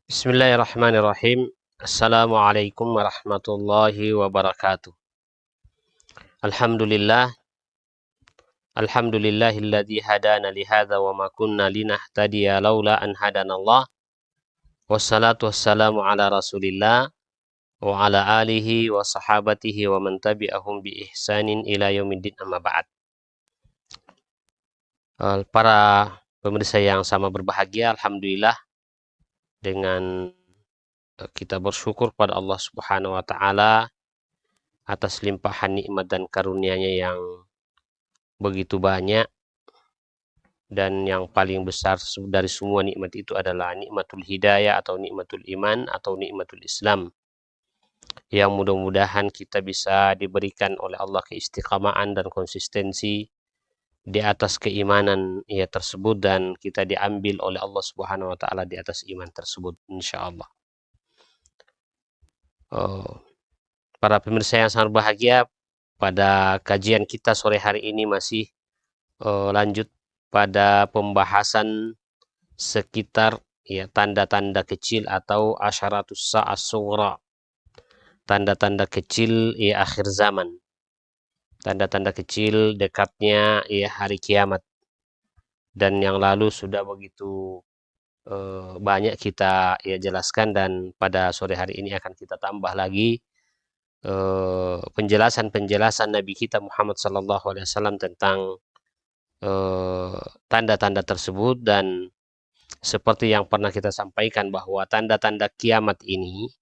Bismillahirrahmanirrahim. Assalamualaikum warahmatullahi wabarakatuh. Alhamdulillah, alhamdulillahilladzi hadana li hadza wa ma kunna linahtadiya laula an hadanallah. Wassalatu wassalamu ala Rasulillah wa ala alihi wa sahabatihi wa man tabi'ahum bi ihsanin ila yaumiddin amma ba'd. Para pemirsa yang sama berbahagia, alhamdulillah dengan kita bersyukur pada Allah Subhanahu wa taala atas limpahan nikmat dan karunia-Nya yang begitu banyak, dan yang paling besar dari semua nikmat itu adalah nikmatul hidayah atau nikmatul iman atau nikmatul Islam, yang mudah-mudahan kita bisa diberikan oleh Allah keistiqamaan dan konsistensi di atas keimanan tersebut, dan kita diambil oleh Allah Subhanahu wa taala di atas iman tersebut insyaallah. Para pemirsa yang sangat bahagia, pada kajian kita sore hari ini masih lanjut pada pembahasan sekitar tanda-tanda kecil atau asyaratus sa'as sughra, tanda-tanda kecil akhir zaman, tanda-tanda kecil dekatnya hari kiamat. Dan yang lalu sudah begitu banyak kita jelaskan, dan pada sore hari ini akan kita tambah lagi penjelasan Nabi kita Muhammad SAW tentang tanda-tanda tersebut. Dan seperti yang pernah kita sampaikan bahwa tanda-tanda kiamat ini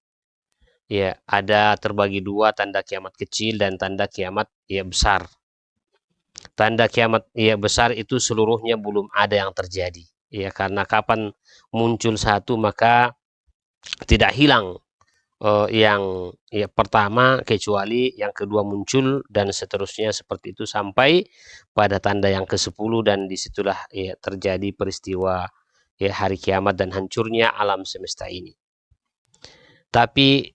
ada terbagi dua, tanda kiamat kecil dan tanda kiamat besar. Tanda kiamat besar itu seluruhnya belum ada yang terjadi, karena kapan muncul satu maka tidak hilang yang pertama kecuali yang kedua muncul, dan seterusnya seperti itu sampai pada tanda yang ke-10, dan disitulah terjadi peristiwa hari kiamat dan hancurnya alam semesta ini. Tapi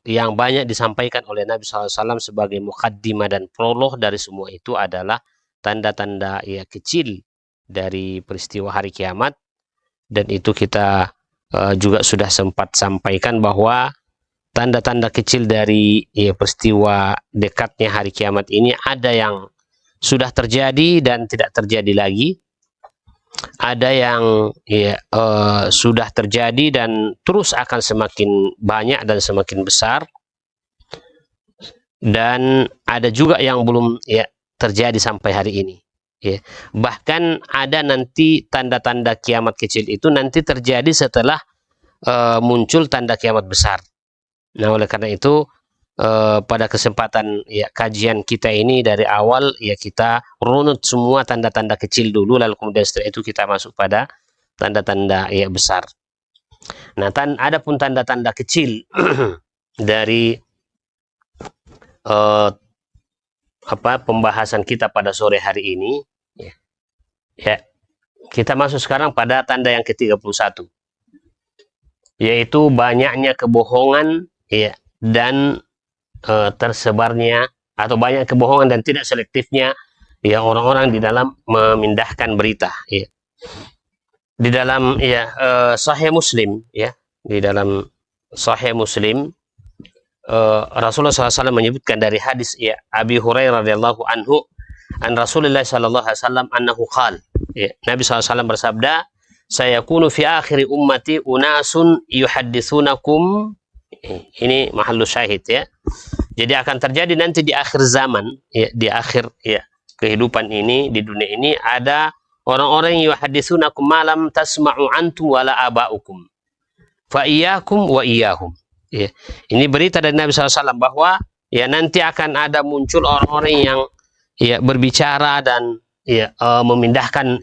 yang banyak disampaikan oleh Nabi SAW sebagai mukaddimah dan prolog dari semua itu adalah tanda-tanda kecil dari peristiwa hari kiamat. Dan itu kita juga sudah sempat sampaikan bahwa tanda-tanda kecil dari peristiwa dekatnya hari kiamat ini ada yang sudah terjadi dan tidak terjadi lagi, ada yang sudah terjadi dan terus akan semakin banyak dan semakin besar, dan ada juga yang belum terjadi sampai hari ini. Bahkan ada nanti tanda-tanda kiamat kecil itu nanti terjadi setelah muncul tanda kiamat besar. Nah, oleh karena itu pada kesempatan kajian kita ini dari awal kita runut semua tanda-tanda kecil dulu, lalu kemudian setelah itu kita masuk pada tanda-tanda besar. Nah, ada pun tanda-tanda kecil dari pembahasan kita pada sore hari ini, kita masuk sekarang pada tanda yang ke-31, yaitu banyaknya kebohongan dan tersebarnya atau banyak kebohongan dan tidak selektifnya orang-orang di dalam memindahkan berita. Di dalam Sahih Muslim, di dalam Sahih Muslim, Rasulullah SAW menyebutkan dari hadis Abi Hurairah radhiyallahu anhu an Rasulullah sallallahu alaihi wasallam annahu qala, Nabi SAW bersabda, sayakunu fi akhiri ummati unasun yuhadditsunakum. Ini mahallu syahid Jadi akan terjadi nanti di akhir zaman, di akhir kehidupan ini, di dunia ini, ada orang-orang yang yuhadditsunakum malam tasma'u antum wala aba'ukum fa iyyakum wa iyyahum. Ini berita dari Nabi SAW bahwa nanti akan ada muncul orang-orang yang berbicara dan memindahkan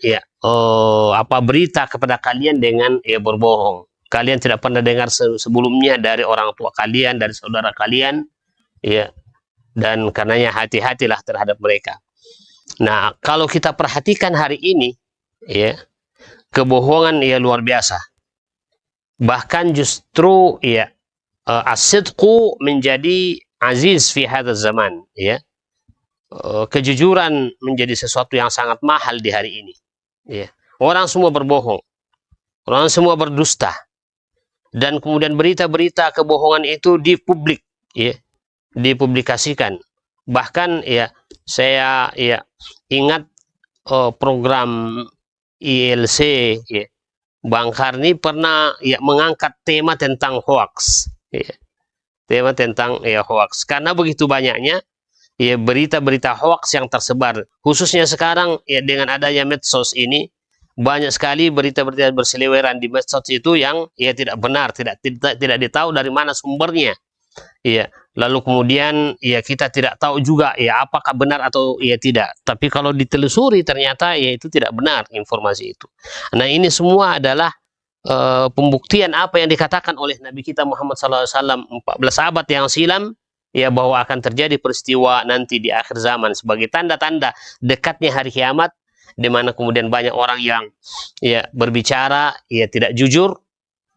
berita kepada kalian dengan berbohong. Kalian tidak pernah dengar sebelumnya dari orang tua kalian, dari saudara kalian, dan karenanya hati-hatilah terhadap mereka. Nah, kalau kita perhatikan hari ini, kebohongan luar biasa. Bahkan justru as-sidqu menjadi aziz fi hadzal zaman, kejujuran menjadi sesuatu yang sangat mahal di hari ini. Orang semua berbohong, orang semua berdusta, dan kemudian berita-berita kebohongan itu dipublik, ya, dipublikasikan. Bahkan ya saya ya ingat program ILC, ya, Bang Karni pernah ya mengangkat tema tentang hoax, ya, tema tentang ya hoax, karena begitu banyaknya ya berita-berita hoax yang tersebar, khususnya sekarang ya dengan adanya medsos ini. Banyak sekali berita-berita berseliweran di medsos itu yang ya tidak benar, tidak ditahu dari mana sumbernya. Iya, lalu kemudian ya kita tidak tahu juga ya apakah benar atau ya tidak. Tapi kalau ditelusuri ternyata ya itu tidak benar informasi itu. Nah, ini semua adalah pembuktian apa yang dikatakan oleh Nabi kita Muhammad SAW 14 abad yang silam, ya, bahwa akan terjadi peristiwa nanti di akhir zaman sebagai tanda-tanda dekatnya hari kiamat, di mana kemudian banyak orang yang ya berbicara ya tidak jujur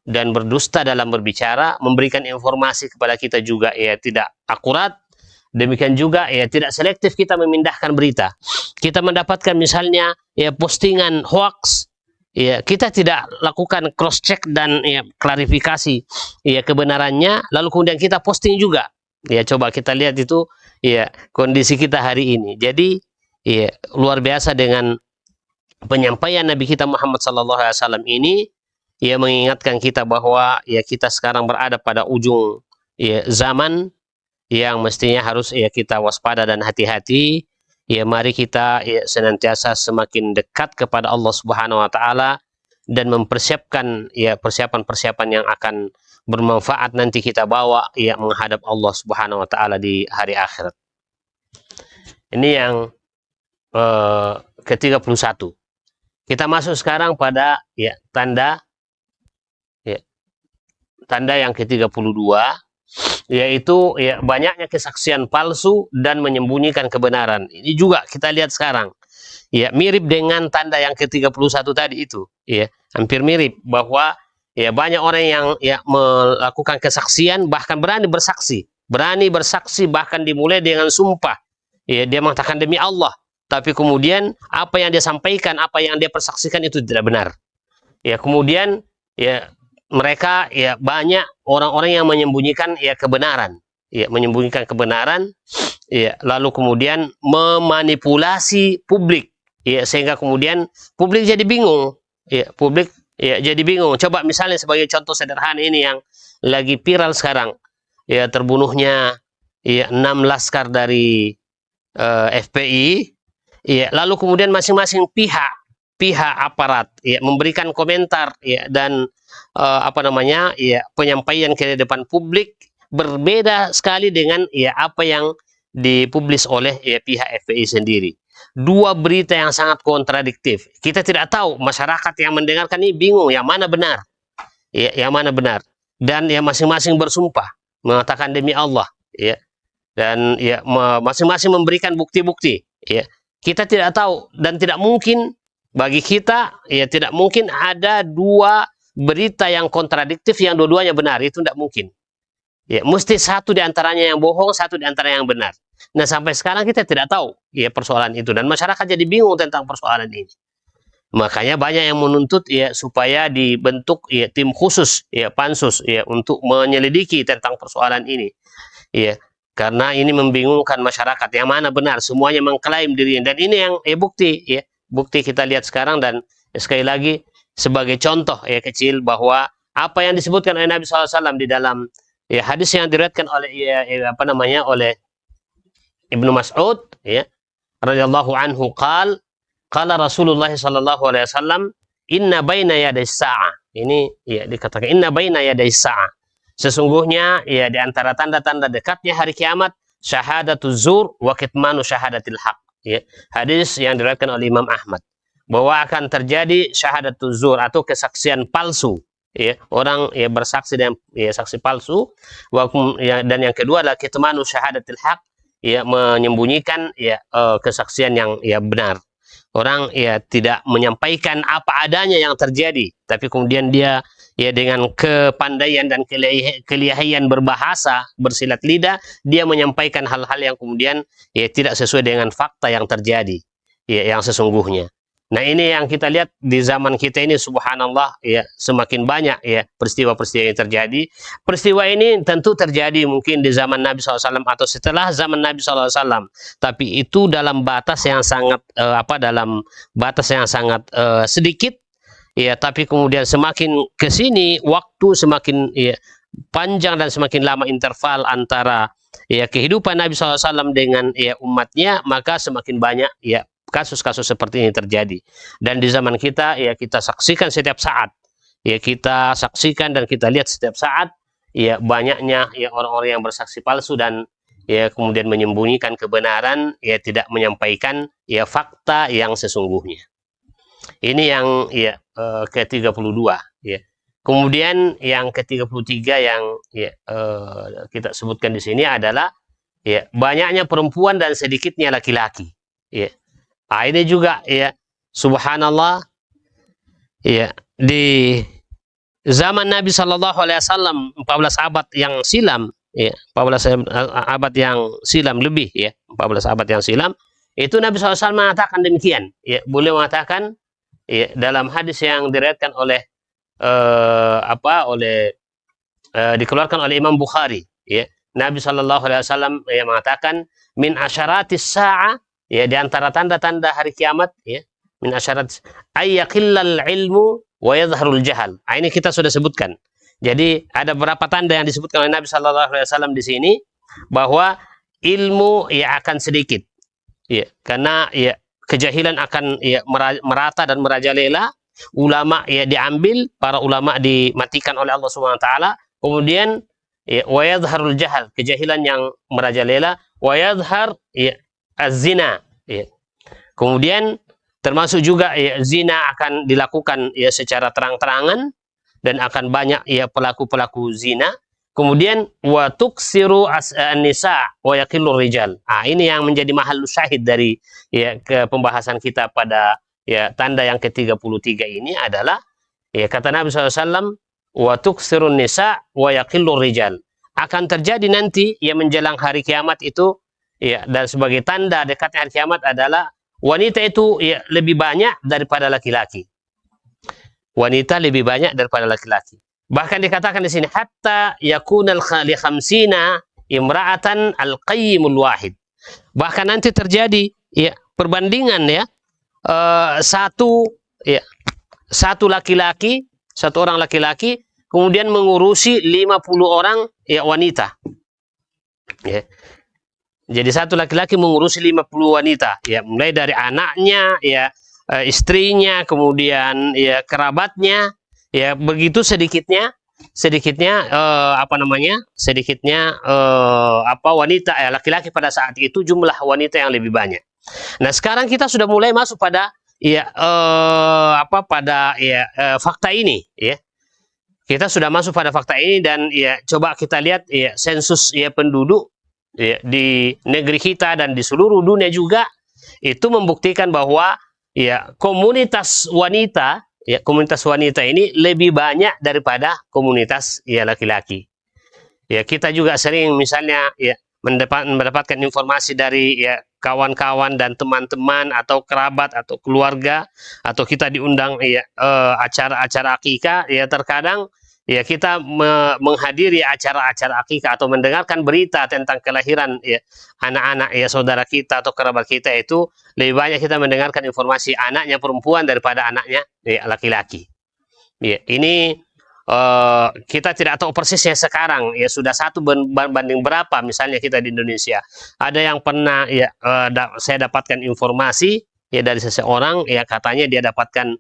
dan berdusta dalam berbicara, memberikan informasi kepada kita juga ya tidak akurat. Demikian juga ya tidak selektif kita memindahkan berita. Kita mendapatkan misalnya ya postingan hoax, ya kita tidak lakukan cross check dan ya klarifikasi ya kebenarannya, lalu kemudian kita posting juga. Ya coba kita lihat itu ya kondisi kita hari ini. Jadi ya luar biasa dengan penyampaian Nabi kita Muhammad SAW ini, ya mengingatkan kita bahwa ya kita sekarang berada pada ujung ya zaman yang mestinya harus ya kita waspada dan hati-hati. Ya mari kita ya senantiasa semakin dekat kepada Allah Subhanahu wa taala dan mempersiapkan ya persiapan-persiapan yang akan bermanfaat nanti kita bawa ya menghadap Allah Subhanahu wa taala di hari akhirat. Ini yang ke-31. Kita masuk sekarang pada ya tanda yang ke-32, yaitu ya banyaknya kesaksian palsu dan menyembunyikan kebenaran. Ini juga kita lihat sekarang. Ya mirip dengan tanda yang ke-31 tadi itu, ya, hampir mirip, bahwa ya banyak orang yang ya melakukan kesaksian, bahkan berani bersaksi bahkan dimulai dengan sumpah. Ya, dia mengatakan demi Allah, tapi kemudian apa yang dia sampaikan, apa yang dia persaksikan itu tidak benar. Ya, kemudian ya mereka ya banyak orang-orang yang menyembunyikan ya kebenaran. Ya, menyembunyikan kebenaran, ya, lalu kemudian memanipulasi publik. Ya, sehingga kemudian publik jadi bingung. Ya, publik ya jadi bingung. Coba misalnya sebagai contoh sederhana ini yang lagi viral sekarang. Ya, terbunuhnya ya 6 laskar dari FPI. Ya, lalu kemudian masing-masing pihak aparat ya memberikan komentar ya dan ya penyampaian ke depan publik berbeda sekali dengan ya apa yang dipublis oleh ya pihak FPI sendiri. Dua berita yang sangat kontradiktif. Kita tidak tahu, masyarakat yang mendengarkan ini bingung yang mana benar. Ya, yang mana benar. Dan ya masing-masing bersumpah mengatakan demi Allah, ya. Dan ya masing-masing memberikan bukti-bukti, ya. Kita tidak tahu dan tidak mungkin bagi kita, ya tidak mungkin ada dua berita yang kontradiktif yang dua-duanya benar, itu tidak mungkin. Ya, mesti satu di antaranya yang bohong, satu di antara yang benar. Nah, sampai sekarang kita tidak tahu ya persoalan itu dan masyarakat jadi bingung tentang persoalan ini. Makanya banyak yang menuntut ya supaya dibentuk ya tim khusus ya pansus ya untuk menyelidiki tentang persoalan ini. Ya, karena ini membingungkan masyarakat yang mana benar, semuanya mengklaim dirinya, dan ini yang bukti ya. Bukti kita lihat sekarang dan sekali lagi sebagai contoh ya kecil bahwa apa yang disebutkan oleh Nabi SAW di dalam ya hadis yang diriwayatkan oleh oleh Ibnu Mas'ud ya radhiyallahu anhu qala Rasulullah sallallahu alaihi wasallam inna baina yaday sa'ah. Ini ya dikatakan inna baina yaday sa'ah. Sesungguhnya ya di antara tanda-tanda dekatnya hari kiamat syahadatuz zur wa kitmanu syahadatil haq. Ya, hadis yang diriwayatkan oleh Imam Ahmad bahwa akan terjadi syahadatuz zur atau kesaksian palsu, ya, orang ya bersaksi dengan ya saksi palsu, ya, dan yang kedua adalah kitmanu syahadatil haq, ya menyembunyikan ya kesaksian yang ya benar. Orang ya tidak menyampaikan apa adanya yang terjadi, tapi kemudian dia ya dengan kepandaian dan kelihayan berbahasa, bersilat lidah, dia menyampaikan hal-hal yang kemudian ya tidak sesuai dengan fakta yang terjadi, ya yang sesungguhnya. Nah, ini yang kita lihat di zaman kita ini, subhanallah, ya, semakin banyak ya peristiwa-peristiwa yang terjadi. Peristiwa ini tentu terjadi mungkin di zaman Nabi SAW atau setelah zaman Nabi SAW, tapi itu dalam batas yang sangat dalam batas yang sangat sedikit, ya. Tapi kemudian semakin ke sini waktu semakin ya, panjang dan semakin lama interval antara ya kehidupan Nabi SAW dengan ya umatnya, maka semakin banyak ya kasus-kasus seperti ini terjadi. Dan di zaman kita ya kita saksikan setiap saat, ya kita saksikan dan kita lihat setiap saat ya banyaknya ya orang-orang yang bersaksi palsu dan ya kemudian menyembunyikan kebenaran, ya tidak menyampaikan ya fakta yang sesungguhnya. Ini yang ya ke-32 ya. Kemudian yang ke-33 yang ya kita sebutkan di sini adalah ya banyaknya perempuan dan sedikitnya laki-laki, ya. Nah, ini juga ya subhanallah ya di zaman Nabi Shallallahu Alaihi Wasallam 14 abad yang silam, ya 14 abad yang silam lebih, ya 14 abad yang silam, itu Nabi SAW mengatakan demikian, ya. Beliau mengatakan ya dalam hadis yang diriwayatkan oleh dikeluarkan oleh Imam Bukhari, ya, Nabi Shallallahu Alaihi Wasallam ya mengatakan min asyaratis sa'ah, ya di antara tanda-tanda hari kiamat, ya min asyarat ayyaqillal ilmu wa yadhharul jahal. Nah, ini kita sudah sebutkan. Jadi ada beberapa tanda yang disebutkan oleh Nabi Shallallahu Alaihi Wasallam di sini, bahwa ilmu ya akan sedikit, ya karena ya kejahilan akan ya merata dan merajalela, ulama ya diambil, para ulama dimatikan oleh Allah Subhanahu Wa Taala, kemudian ya wa yadhharul jahal, kejahilan yang merajalela, wa yadhhar ya az-zina, ya. Kemudian termasuk juga ya, zina akan dilakukan ya secara terang-terangan dan akan banyak ya pelaku-pelaku zina. Kemudian wa tuksiru an-nisa wa yaqillur rijal. Ah, ini yang menjadi mahal syahid dari ya ke pembahasan kita pada ya tanda yang ke-33 ini adalah ya kata Nabi SAW, wa tuksirun nisa wa yaqillur rijal. Akan terjadi nanti ya menjelang hari kiamat itu, ya, dan sebagai tanda dekatnya hari kiamat adalah wanita itu ya lebih banyak daripada laki-laki. Wanita lebih banyak daripada laki-laki. Bahkan dikatakan di sini hatta yakunal khali khamsina imra'atan al-qayyimul wahid. Bahkan nanti terjadi ya perbandingan ya satu laki-laki, satu orang laki-laki kemudian mengurusi 50 orang ya wanita. Ya. Jadi satu laki-laki mengurusi 50 wanita, ya mulai dari anaknya, ya istrinya, kemudian ya kerabatnya, ya begitu sedikitnya wanita ya laki-laki pada saat itu, jumlah wanita yang lebih banyak. Nah, sekarang kita sudah mulai masuk pada ya fakta ini, ya. Kita sudah masuk pada fakta ini dan ya coba kita lihat ya sensus ya penduduk ya, di negeri kita dan di seluruh dunia juga, itu membuktikan bahwa ya komunitas wanita ini lebih banyak daripada komunitas ya laki-laki. Ya kita juga sering misalnya ya mendapatkan informasi dari ya kawan-kawan dan teman-teman atau kerabat atau keluarga, atau kita diundang ya acara-acara akikah, ya terkadang ya kita menghadiri acara-acara akikah atau mendengarkan berita tentang kelahiran ya anak-anak ya saudara kita atau kerabat kita, itu lebih banyak kita mendengarkan informasi anaknya perempuan daripada anaknya ya laki-laki. Ya, ini kita tidak tahu persisnya sekarang ya sudah satu banding berapa misalnya kita di Indonesia. Ada yang pernah ya saya dapatkan informasi ya dari seseorang, ya katanya dia dapatkan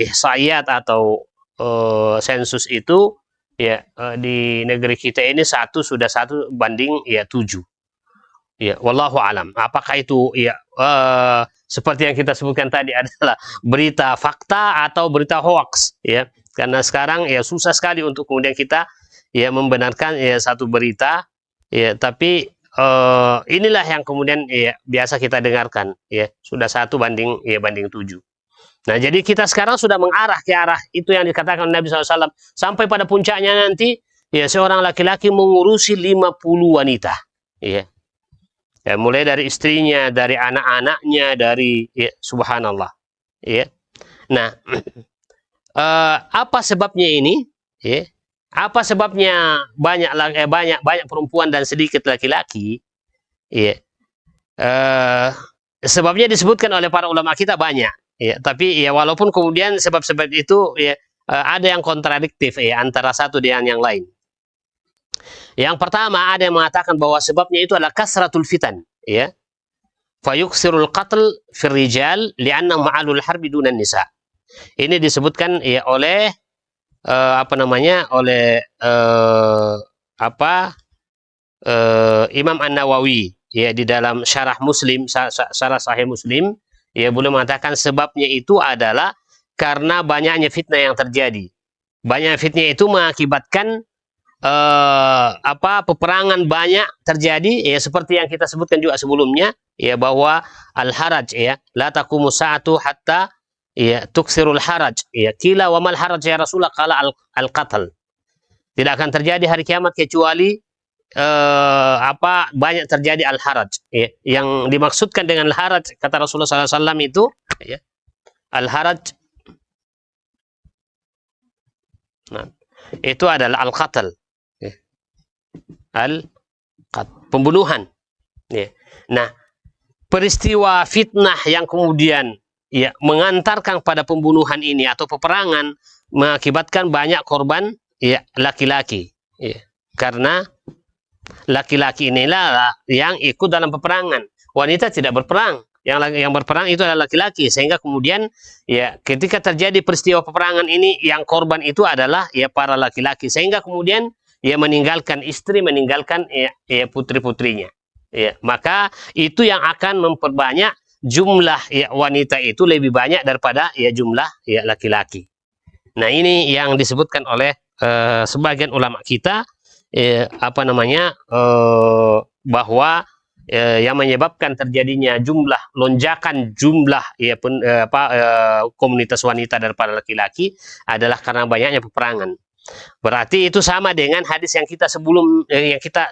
ihsaiyat atau sensus itu ya di negeri kita ini sudah 1 banding ya 7. Ya, wallahu alam. Apakah itu ya seperti yang kita sebutkan tadi adalah berita fakta atau berita hoax, ya? Karena sekarang ya susah sekali untuk kemudian kita ya membenarkan ya satu berita, ya. Tapi inilah yang kemudian ya biasa kita dengarkan, ya sudah 1 banding 7. Nah, jadi kita sekarang sudah mengarah ke arah itu yang dikatakan Nabi SAW, sampai pada puncaknya nanti ya seorang laki-laki mengurusi 50 wanita, ya. Ya, mulai dari istrinya, dari anak-anaknya, dari ya, subhanallah. Ya. Nah, apa sebabnya ini? Ya. Apa sebabnya banyak banyak perempuan dan sedikit laki-laki? Ya. Eh, Sebabnya disebutkan oleh para ulama kita banyak. Ya, tapi ya walaupun kemudian sebab-sebab itu ya ada yang kontradiktif ya antara satu dengan yang lain. Yang pertama ada yang mengatakan bahwa sebabnya itu adalah kasratul fitan, ya. Fayuksirul qatl fir rijal li'anna ma'alul harbi dunan nisa. Ini disebutkan ya oleh apa namanya? Oleh Imam An-Nawawi ya di dalam syarah Muslim, syarah Sahih Muslim, ya boleh mengatakan sebabnya itu adalah karena banyaknya fitnah yang terjadi. Banyak fitnah itu mengakibatkan peperangan banyak terjadi ya seperti yang kita sebutkan juga sebelumnya ya bahwa al-haraj ya la taqumu sa'atu hatta ya tuksirul haraj ya kila wa mal haraj ya Rasulullah qala al-qatl. Tidak akan terjadi hari kiamat kecuali banyak terjadi al-haraj ya. Yang dimaksudkan dengan al-haraj kata Rasulullah SAW itu ya al-haraj itu adalah al-qatl ya. Pembunuhan ya. Nah, peristiwa fitnah yang kemudian ya mengantarkan pada pembunuhan ini atau peperangan mengakibatkan banyak korban ya laki-laki ya. Karena laki-laki inilah yang ikut dalam peperangan. Wanita tidak berperang. Yang berperang itu adalah laki-laki, sehingga kemudian ya ketika terjadi peristiwa peperangan ini yang korban itu adalah ya para laki-laki, sehingga kemudian ya meninggalkan istri, meninggalkan ya putri-putrinya. Ya, maka itu yang akan memperbanyak jumlah ya wanita itu lebih banyak daripada ya jumlah ya laki-laki. Nah, ini yang disebutkan oleh sebagian ulama kita bahwa yang menyebabkan terjadinya lonjakan jumlah ya komunitas wanita daripada laki-laki adalah karena banyaknya peperangan. Berarti itu sama dengan hadis yang kita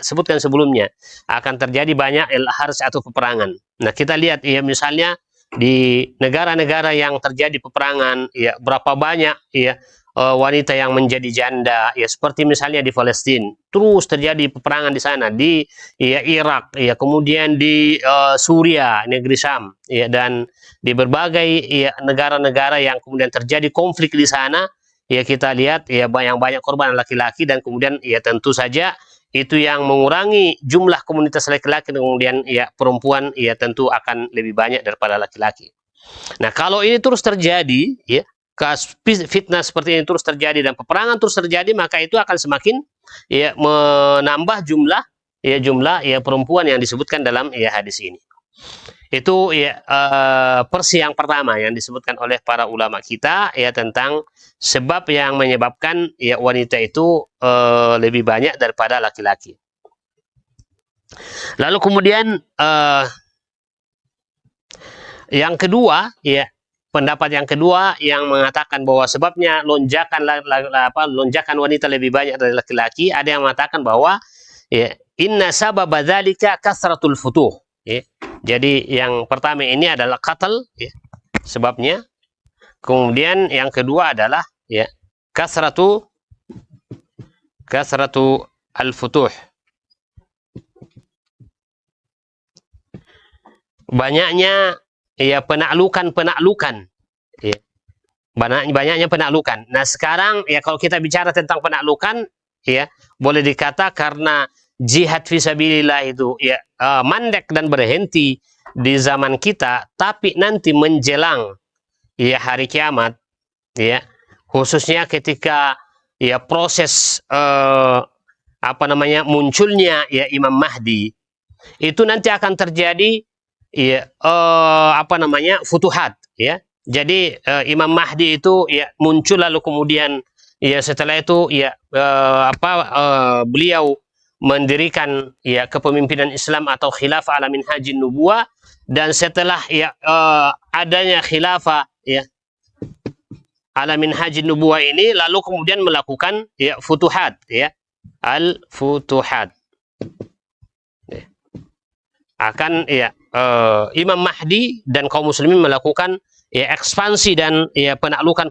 sebutkan sebelumnya, akan terjadi banyak al-harj atau peperangan. Nah, kita lihat ya misalnya di negara-negara yang terjadi peperangan ya berapa banyak ya wanita yang menjadi janda ya seperti misalnya di Palestina terus terjadi peperangan di sana, di ya Irak ya kemudian di Suriah, negeri Syam ya, dan di berbagai ya negara-negara yang kemudian terjadi konflik di sana ya kita lihat ya banyak korban laki-laki, dan kemudian ya tentu saja itu yang mengurangi jumlah komunitas laki-laki, kemudian ya perempuan ya tentu akan lebih banyak daripada laki-laki. Nah, kalau ini terus terjadi ya fitnah seperti ini terus terjadi dan peperangan terus terjadi, maka itu akan semakin ya menambah jumlah ya perempuan yang disebutkan dalam ya hadis ini. Itu ya versi yang pertama yang disebutkan oleh para ulama kita ya tentang sebab yang menyebabkan ya wanita itu lebih banyak daripada laki-laki. Lalu kemudian yang kedua ya, pendapat yang kedua yang mengatakan bahwa sebabnya lonjakan wanita lebih banyak dari laki-laki, ada yang mengatakan bahwa ya inna sababa dzalika kasratul futuh ya. Jadi yang pertama ini adalah qatl ya, sebabnya. Kemudian yang kedua adalah ya kasratu al-futuh. Banyaknya ya penaklukan ya. Banyaknya penaklukan. Nah, sekarang ya kalau kita bicara tentang penaklukan ya boleh dikata karena jihad fisabilillah itu ya mandek dan berhenti di zaman kita, tapi nanti menjelang ya hari kiamat ya khususnya ketika ya proses munculnya ya Imam Mahdi, itu nanti akan terjadi ya futuhat ya. Jadi Imam Mahdi itu ya muncul, lalu kemudian ya setelah itu ya beliau mendirikan ya kepemimpinan Islam atau khilafah ala minhajin nubuwah, dan setelah ya adanya khilafah ya ala minhajin nubuwah ini, lalu kemudian melakukan ya futuhat ya al-futuhat. akan ya Imam Mahdi dan kaum muslimin melakukan ya ekspansi dan ya penaklukan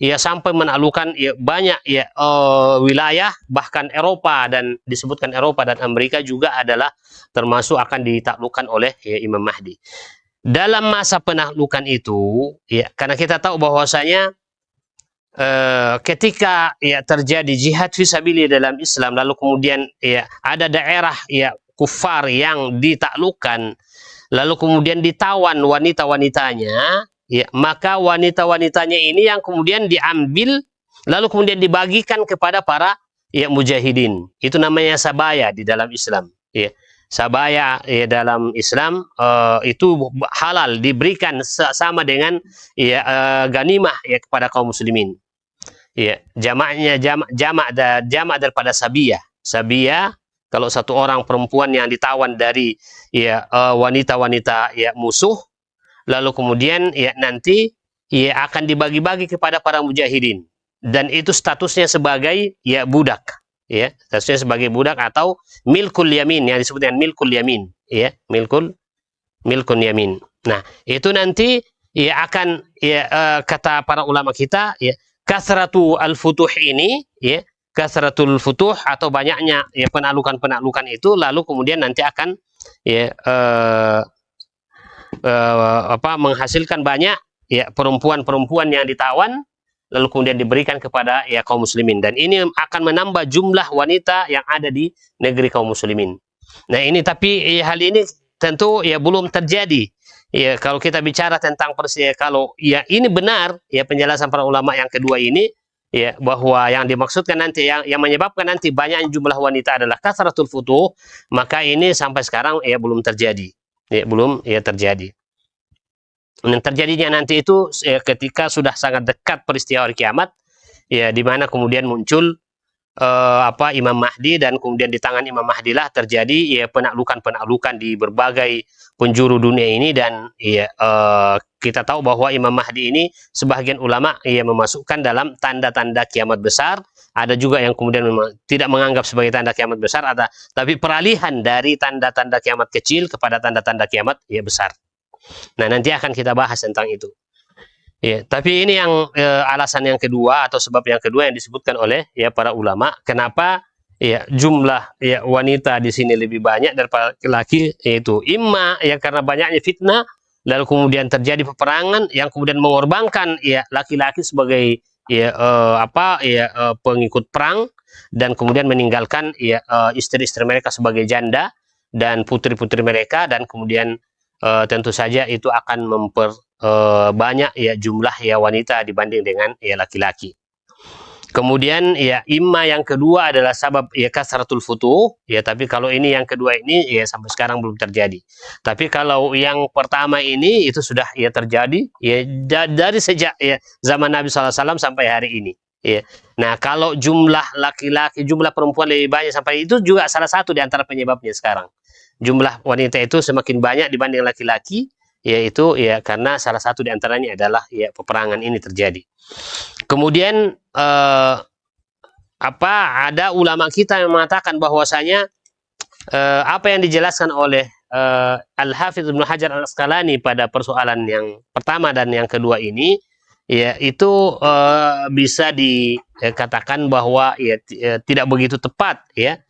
ya sampai menaklukkan ya banyak ya wilayah, bahkan Eropa, dan disebutkan Eropa dan Amerika juga adalah termasuk akan ditaklukkan oleh ya Imam Mahdi. Dalam masa penaklukan itu ya, karena kita tahu bahwasanya ketika ya terjadi jihad fisabilillah dalam Islam, lalu kemudian ya ada daerah ya kufar yang ditaklukkan, lalu kemudian ditawan wanita-wanitanya, ya maka wanita-wanitanya ini yang kemudian diambil, lalu kemudian dibagikan kepada para ya mujahidin. Itu namanya sabaya di dalam Islam. Ya. Sabaya ya dalam Islam itu halal, diberikan sama dengan ya ganimah ya kepada kaum muslimin. Ya, jamaknya jamak daripada sabiyah. Sabiyah kalau satu orang perempuan yang ditawan dari ya wanita-wanita ya musuh, lalu kemudian ya nanti ya akan dibagi-bagi kepada para mujahidin, dan itu statusnya sebagai ya budak. Ya, statusnya sebagai budak atau milkul yamin, yang disebut dengan milkul yamin, ya, milkul yamin. Nah, itu nanti ya akan ya kata para ulama kita ya, kasratu al-futuh ini ya, kasratul futuh atau banyaknya ya penaklukan itu, lalu kemudian nanti akan ya menghasilkan banyak ya perempuan-perempuan yang ditawan, lalu kemudian diberikan kepada ya kaum muslimin, dan ini akan menambah jumlah wanita yang ada di negeri kaum muslimin. Nah ini, tapi ya, hal ini tentu ya belum terjadi. Ya kalau kita bicara tentang kalau ya ini benar ya penjelasan para ulama yang kedua ini ya, bahwa yang dimaksudkan nanti yang menyebabkan nanti banyak jumlah wanita adalah kasratul futuh, maka ini sampai sekarang ya belum terjadi. Ya belum ya terjadi. Dan terjadinya nanti itu ya, ketika sudah sangat dekat peristiwa hari kiamat, ya di mana kemudian muncul Imam Mahdi, dan kemudian di tangan Imam Mahdi lah terjadi ya penaklukan di berbagai penjuru dunia ini. Dan ya kita tahu bahwa Imam Mahdi ini sebagian ulama ya memasukkan dalam tanda-tanda kiamat besar. Ada juga yang kemudian tidak menganggap sebagai tanda kiamat besar, tapi peralihan dari tanda-tanda kiamat kecil kepada tanda-tanda kiamat ya besar. Nah, nanti akan kita bahas tentang itu. Ya, tapi ini yang alasan yang kedua atau sebab yang kedua yang disebutkan oleh ya para ulama, kenapa ya jumlah ya wanita di sini lebih banyak daripada laki-laki, yaitu imma ya karena banyaknya fitnah, lalu kemudian terjadi peperangan yang kemudian mengorbankan ya laki-laki sebagai ya pengikut perang, dan kemudian meninggalkan ya istri-istri mereka sebagai janda dan putri-putri mereka, dan kemudian tentu saja itu akan banyak ya jumlah ya wanita dibanding dengan ya laki-laki. Kemudian ya imma yang kedua adalah sabab ya kasratul futuh ya, tapi kalau ini yang kedua ini ya sampai sekarang belum terjadi. Tapi kalau yang pertama ini itu sudah ya terjadi ya dari sejak ya zaman Nabi SAW sampai hari ini. Ya. Nah, kalau jumlah laki-laki, jumlah perempuan lebih banyak sampai itu juga salah satu di antara penyebabnya sekarang. Jumlah wanita itu semakin banyak dibanding laki-laki, yaitu ya karena salah satu di antaranya adalah ya peperangan ini terjadi. Kemudian ada ulama kita yang mengatakan bahwasanya apa yang dijelaskan oleh Al-Hafidz Ibnu Hajar Al-Asqalani pada persoalan yang pertama dan yang kedua ini, ya itu bisa dikatakan bahwa ya tidak begitu tepat ya.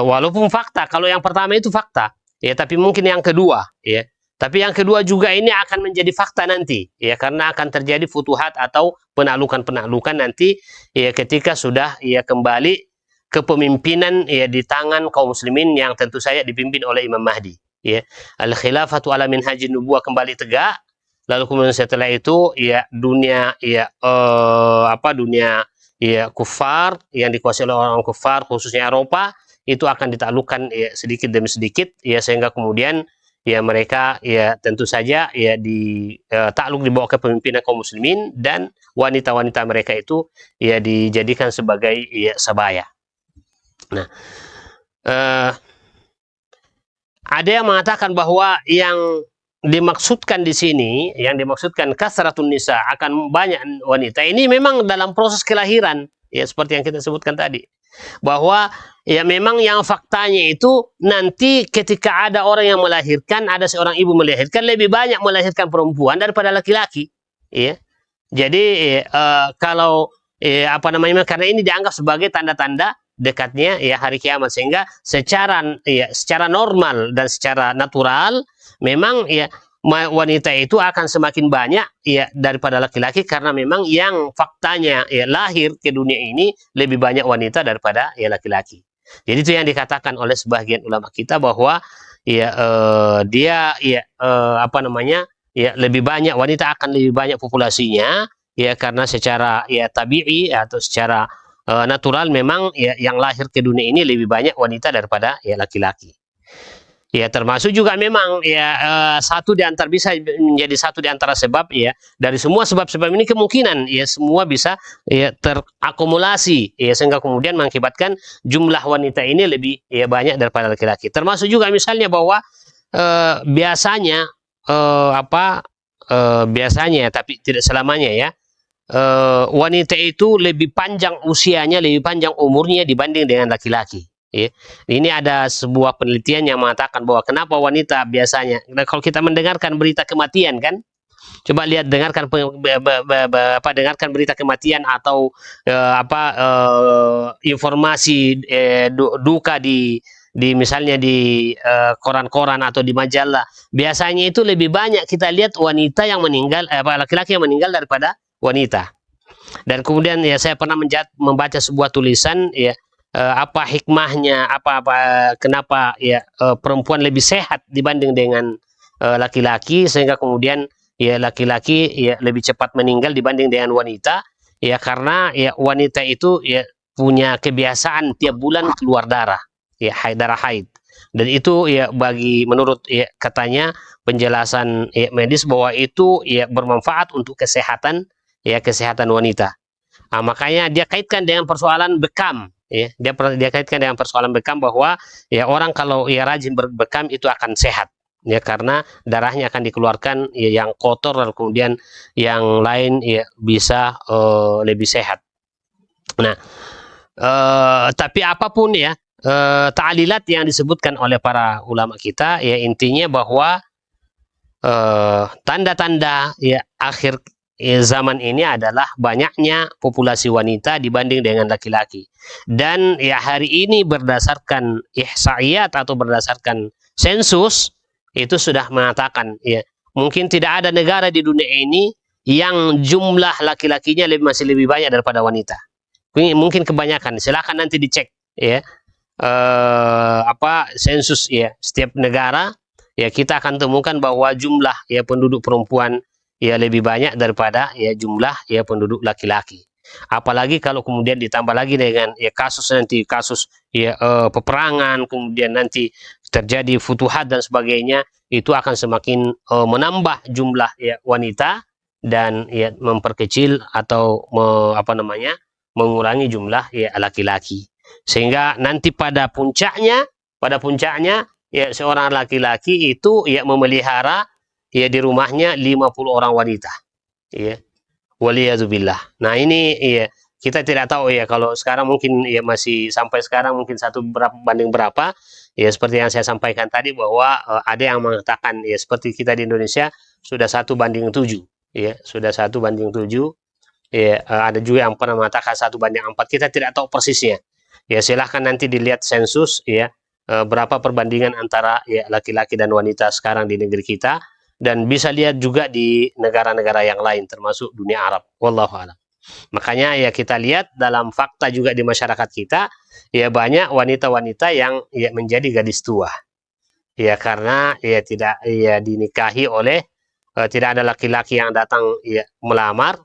Walaupun fakta, kalau yang pertama itu fakta, ya, tapi mungkin yang kedua, ya, tapi yang kedua juga ini akan menjadi fakta nanti, ya, karena akan terjadi futuhat atau penaklukan nanti, ya, ketika sudah ya kembali kepemimpinan ya di tangan kaum muslimin yang tentu saja dipimpin oleh Imam Mahdi, ya, al-khilafatu ala minhajin nubuwah kembali tegak, lalu kemudian setelah itu ya dunia ya dunia ya kufar yang dikuasai oleh orang kufar khususnya Eropa itu akan ditaklukkan ya, sedikit demi sedikit ya, sehingga kemudian ya mereka ya tentu saja ya takluk di bawah kepemimpinan kaum muslimin, dan wanita-wanita mereka itu ya dijadikan sebagai ya sabaya. Nah, ada yang mengatakan bahwa yang dimaksudkan di sini, yang dimaksudkan kasratun nisa, akan banyak wanita, ini memang dalam proses kelahiran ya seperti yang kita sebutkan tadi. bahwa ya memang yang faktanya itu nanti ketika ada orang yang melahirkan, ada seorang ibu melahirkan, lebih banyak melahirkan perempuan daripada laki-laki, ya. Jadi kalau apa namanya, karena ini dianggap sebagai tanda-tanda dekatnya ya hari kiamat, sehingga secara normal dan secara natural memang ya wanita itu akan semakin banyak ya daripada laki-laki, karena memang yang faktanya ya lahir ke dunia ini lebih banyak wanita daripada ya laki-laki. Jadi itu yang dikatakan oleh sebagian ulama kita bahwa ya dia ya apa namanya, ya lebih banyak wanita, akan lebih banyak populasinya ya, karena secara ya tabi'i atau secara natural memang ya yang lahir ke dunia ini lebih banyak wanita daripada ya laki-laki. Ya, termasuk juga memang ya satu di antara, bisa menjadi satu di antara sebab ya, dari semua sebab-sebab ini kemungkinan ya semua bisa ya terakumulasi ya, sehingga kemudian mengakibatkan jumlah wanita ini lebih ya banyak daripada laki-laki. Termasuk juga misalnya bahwa biasanya biasanya, tapi tidak selamanya ya, wanita itu lebih panjang usianya, lebih panjang umurnya dibanding dengan laki-laki. Ya. Ini ada sebuah penelitian yang mengatakan bahwa kenapa wanita biasanya, kalau kita mendengarkan berita kematian kan, coba lihat, dengarkan dengarkan berita kematian atau informasi duka di misalnya di koran-koran atau di majalah, biasanya itu lebih banyak kita lihat wanita yang meninggal, laki-laki yang meninggal daripada wanita. Dan kemudian ya saya pernah membaca sebuah tulisan ya, apa hikmahnya, kenapa ya perempuan lebih sehat dibanding dengan laki-laki, sehingga kemudian ya laki-laki ya lebih cepat meninggal dibanding dengan wanita, ya karena ya wanita itu ya punya kebiasaan tiap bulan keluar darah, ya darah haid, dan itu ya menurut ya katanya penjelasan ya medis bahwa itu ya bermanfaat untuk kesehatan wanita. Nah, makanya dia kaitkan dengan persoalan bekam. Ya, dia kaitkan dengan persoalan bekam bahwa ya orang kalau ya rajin berbekam itu akan sehat, ya karena darahnya akan dikeluarkan ya yang kotor, dan kemudian yang lain ya bisa lebih sehat. Nah, tapi apapun ya ta'lilat yang disebutkan oleh para ulama kita, ya intinya bahwa tanda-tanda ya akhir zaman ini adalah banyaknya populasi wanita dibanding dengan laki-laki. Dan ya hari ini berdasarkan ihsaiyat atau berdasarkan sensus itu sudah mengatakan ya, mungkin tidak ada negara di dunia ini yang jumlah laki-lakinya masih lebih banyak daripada wanita. Mungkin kebanyakan, silahkan nanti dicek ya sensus ya setiap negara, ya kita akan temukan bahwa jumlah ya penduduk perempuan ya lebih banyak daripada ya jumlah ya penduduk laki-laki. Apalagi kalau kemudian ditambah lagi dengan ya kasus ya peperangan, kemudian nanti terjadi futuhat dan sebagainya, itu akan semakin menambah jumlah ya wanita dan ya memperkecil atau mengurangi jumlah ya laki-laki. Sehingga nanti pada puncaknya ya seorang laki-laki itu ya memelihara ya di rumahnya 50 orang wanita. Ya. Waliyazubillah. Nah, ini ya kita tidak tahu ya, kalau sekarang mungkin ya masih sampai sekarang mungkin banding berapa. Ya seperti yang saya sampaikan tadi bahwa ada yang mengatakan ya seperti kita di Indonesia sudah 1:7. Ya, sudah 1:7. Ya, ada juga yang pernah mengatakan 1:4. Kita tidak tahu persisnya. Ya silahkan nanti dilihat sensus ya berapa perbandingan antara ya laki-laki dan wanita sekarang di negeri kita, dan bisa lihat juga di negara-negara yang lain termasuk dunia Arab. Wallahu a'lam. Makanya ya kita lihat dalam fakta juga di masyarakat kita ya banyak wanita-wanita yang ya menjadi gadis tua. Ya karena ya tidak ya dinikahi oleh tidak ada laki-laki yang datang ya melamar.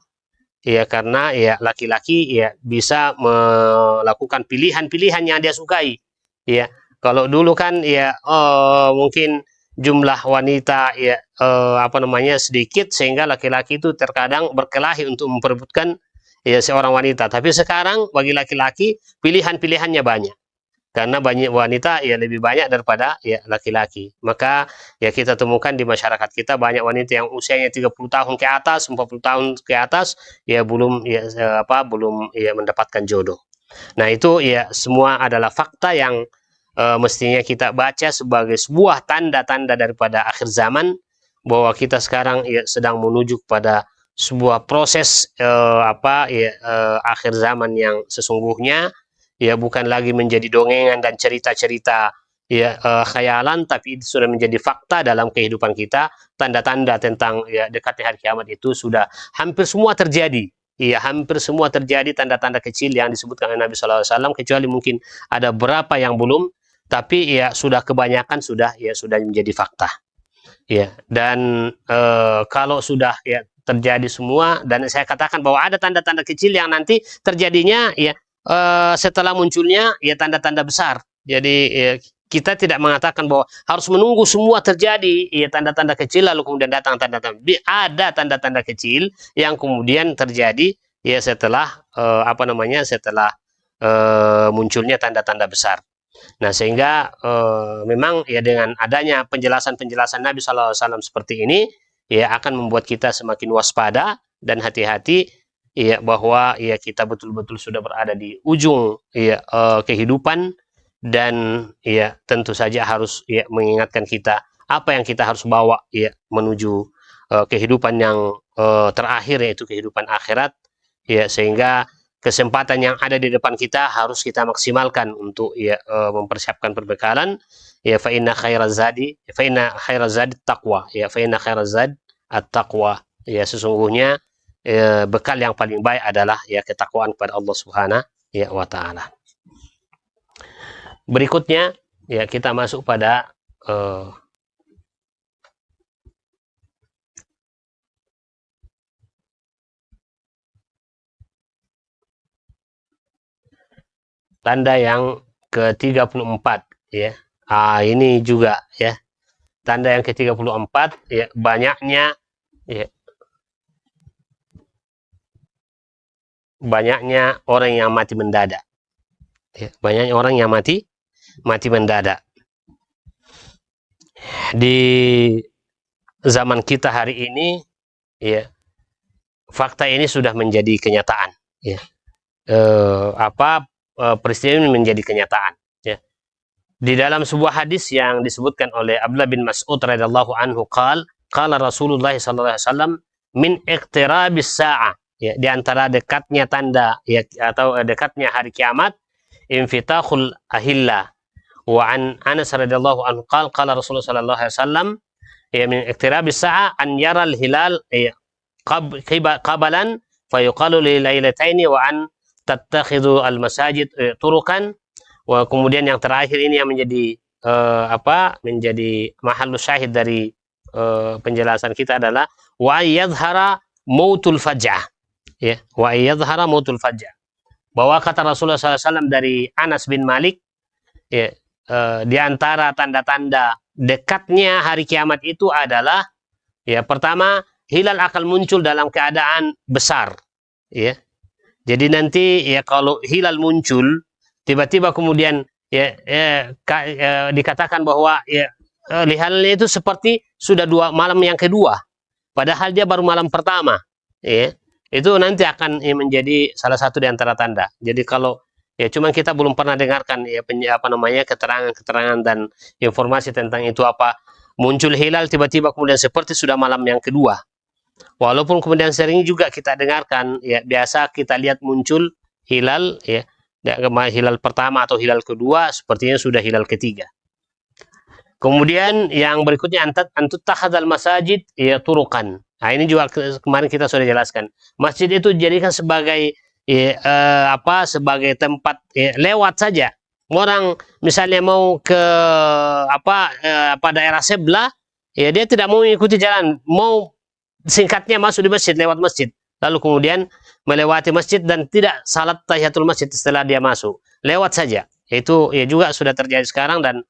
Ya karena ya laki-laki ya bisa melakukan pilihan-pilihan yang dia sukai. Ya, kalau dulu kan ya mungkin jumlah wanita ya sedikit, sehingga laki-laki itu terkadang berkelahi untuk memperebutkan ya seorang wanita. Tapi sekarang bagi laki-laki pilihan-pilihannya banyak. Karena banyak wanita ya lebih banyak daripada ya laki-laki. Maka ya kita temukan di masyarakat kita banyak wanita yang usianya 30 tahun ke atas, 40 tahun ke atas ya belum ya mendapatkan jodoh. Nah, itu ya semua adalah fakta yang mestinya kita baca sebagai sebuah tanda-tanda daripada akhir zaman, bahwa kita sekarang ya sedang menuju pada sebuah proses akhir zaman yang sesungguhnya, ya bukan lagi menjadi dongengan dan cerita-cerita ya khayalan, tapi itu sudah menjadi fakta dalam kehidupan kita. Tanda-tanda tentang ya dekatnya hari kiamat itu sudah hampir semua terjadi. Iya, hampir semua terjadi, tanda-tanda kecil yang disebutkan oleh Nabi SAW, kecuali mungkin ada berapa yang belum, tapi ya sudah kebanyakan sudah menjadi fakta. Ya, dan kalau sudah ya terjadi semua, dan saya katakan bahwa ada tanda-tanda kecil yang nanti terjadinya ya setelah munculnya ya tanda-tanda besar. Jadi ya, kita tidak mengatakan bahwa harus menunggu semua terjadi ya tanda-tanda kecil lalu kemudian datang tanda-tanda. Ada tanda-tanda kecil yang kemudian terjadi ya setelah setelah munculnya tanda-tanda besar. Nah, sehingga memang ya dengan adanya penjelasan-penjelasan Nabi SAW seperti ini, ya akan membuat kita semakin waspada dan hati-hati, ya bahwa ya kita betul-betul sudah berada di ujung ya kehidupan, dan ya tentu saja harus ya mengingatkan kita apa yang kita harus bawa ya menuju kehidupan yang terakhir, yaitu kehidupan akhirat, ya sehingga kesempatan yang ada di depan kita harus kita maksimalkan untuk ya mempersiapkan perbekalan. Ya fa inna khairaz zadi taqwa, ya fa inna khairaz zad at-taqwa, ya sesungguhnya bekal yang paling baik adalah ya ketakwaan kepada Allah Subhanahu wa taala. Berikutnya ya kita masuk pada tanda yang ke-34 ya. Ini juga ya. Tanda yang ke-34 ya banyaknya orang yang mati mendadak. Ya, banyaknya orang yang mati mendadak. Di zaman kita hari ini ya fakta ini sudah menjadi kenyataan ya. Peristiwa ini menjadi kenyataan ya. Di dalam sebuah hadis yang disebutkan oleh Abdullah bin Mas'ud radhiyallahu anhu qala Rasulullah sallallahu alaihi wasallam min iqtirabis sa'ah, ya di antara dekatnya tanda ya atau dekatnya hari kiamat, infitahul ahilla. Wa an Anas radhiyallahu anhu qala Rasulullah sallallahu alaihi wasallam ya min iqtirabis sa'ah an yara al-hilal qabalan fayuqalu li lailataini wa an tattakhidhu al-masajid turukan. Wa kemudian yang terakhir ini yang menjadi menjadi mahal syahid dari penjelasan kita adalah wa yadhhara mautul faj'ah, ya wa yadhhara mautul faj'ah, bahwa kata Rasulullah SAW dari Anas bin Malik ya di antara tanda-tanda dekatnya hari kiamat itu adalah ya pertama, hilal akan muncul dalam keadaan besar ya. Jadi nanti ya kalau hilal muncul tiba-tiba kemudian dikatakan bahwa ya hilalnya itu seperti sudah malam yang kedua, padahal dia baru malam pertama ya. Itu nanti akan menjadi salah satu di antara tanda. Jadi kalau ya cuman kita belum pernah dengarkan ya keterangan dan informasi tentang itu, muncul hilal tiba-tiba kemudian seperti sudah malam yang kedua. Walaupun kemudian sering juga kita dengarkan ya biasa kita lihat muncul hilal ya hilal pertama atau hilal kedua, sepertinya sudah hilal ketiga. Kemudian yang berikutnya antut tahadzal masajid ya turukan. Nah, ini juga kemarin kita sudah jelaskan. Masjid itu dijadikan sebagai sebagai tempat lewat saja. Orang misalnya mau ke daerah sebelah, ya dia tidak mau mengikuti jalan, mau singkatnya masuk di masjid, lewat masjid, lalu kemudian melewati masjid dan tidak salat tahiyatul masjid setelah dia masuk, lewat saja. Itu ya juga sudah terjadi sekarang, dan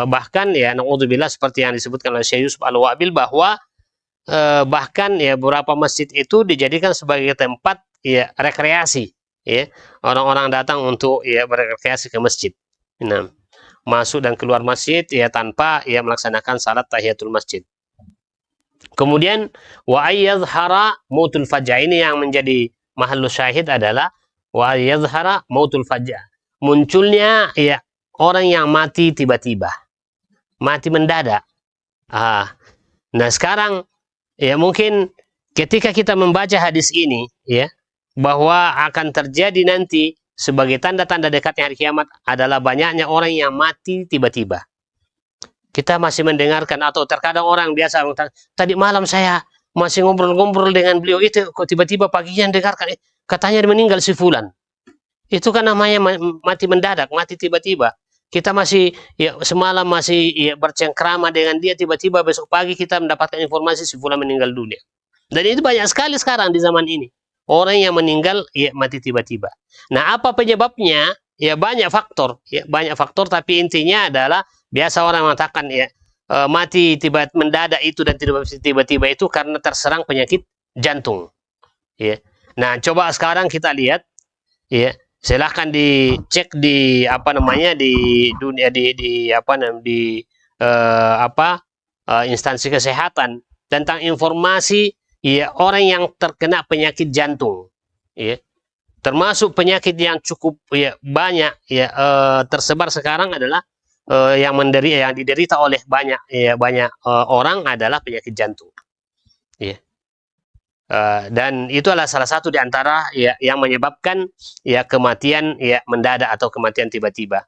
bahkan ya naudzubillah seperti yang disebutkan oleh Syekh Yusuf Al-Wabil bahwa bahkan ya beberapa masjid itu dijadikan sebagai tempat ya rekreasi ya, orang-orang datang untuk ya berekreasi ke masjid. Nah, masuk dan keluar masjid ya tanpa ya melaksanakan salat tahiyatul masjid. Kemudian wa ayyadhhara mautul fajr, ini yang menjadi mahallu syahid adalah wa yadhhara mautul faja'ah. Munculnya ya orang yang mati tiba-tiba, mati mendadak. Nah sekarang ya mungkin ketika kita membaca hadis ini ya, bahwa akan terjadi nanti sebagai tanda-tanda dekatnya hari kiamat adalah banyaknya orang yang mati tiba-tiba. Kita masih mendengarkan, atau terkadang orang biasa tadi malam saya masih ngobrol-ngobrol dengan beliau itu, kok tiba-tiba paginya dengarkan katanya meninggal si fulan. Itu kan namanya mati mendadak, mati tiba-tiba. Kita masih ya semalam masih ya, bercengkrama dengan dia, tiba-tiba besok pagi kita mendapatkan informasi si fulan meninggal dunia. Dan itu banyak sekali sekarang di zaman ini. Orang yang meninggal ya mati tiba-tiba. Nah, apa penyebabnya? Ya banyak faktor, tapi intinya adalah biasa orang mengatakan ya mati mendadak itu dan tiba-tiba itu karena terserang penyakit jantung. Ya. Nah, coba sekarang kita lihat ya, silahkan dicek di apa namanya di dunia di apa namanya di instansi kesehatan tentang informasi ya orang yang terkena penyakit jantung ya, termasuk penyakit yang cukup ya banyak ya tersebar sekarang adalah yang diderita oleh banyak orang adalah penyakit jantung ya. Dan itu adalah salah satu di antara ya yang menyebabkan ya kematian ya mendadak atau kematian tiba-tiba.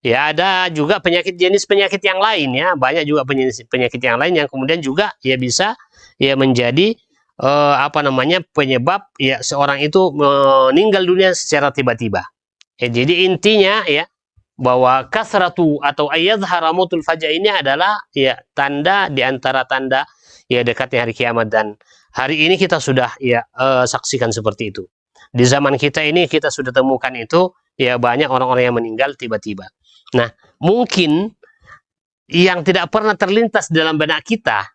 Ya ada juga jenis penyakit yang lain ya, banyak juga penyakit yang lain yang kemudian juga ya bisa ya menjadi apa namanya penyebab ya seorang itu meninggal dunia secara tiba-tiba. Jadi intinya ya bahwa kasratu atau ayadhhara mautul faja'ah ini adalah ya tanda di antara tanda ya dekatnya hari kiamat, dan hari ini kita sudah ya saksikan seperti itu. Di zaman kita ini kita sudah temukan itu ya banyak orang-orang yang meninggal tiba-tiba. Nah, mungkin yang tidak pernah terlintas dalam benak kita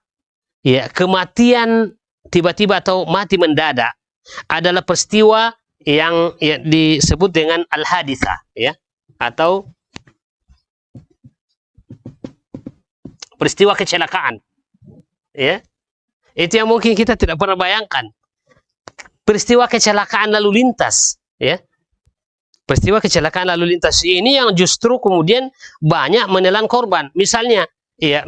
ya kematian tiba-tiba atau mati mendadak adalah peristiwa yang ya, disebut dengan al-haditsah ya, atau peristiwa kecelakaan ya. Itu yang mungkin kita tidak pernah bayangkan. Peristiwa kecelakaan lalu lintas ya. Peristiwa kecelakaan lalu lintas ini yang justru kemudian banyak menelan korban. Misalnya ya,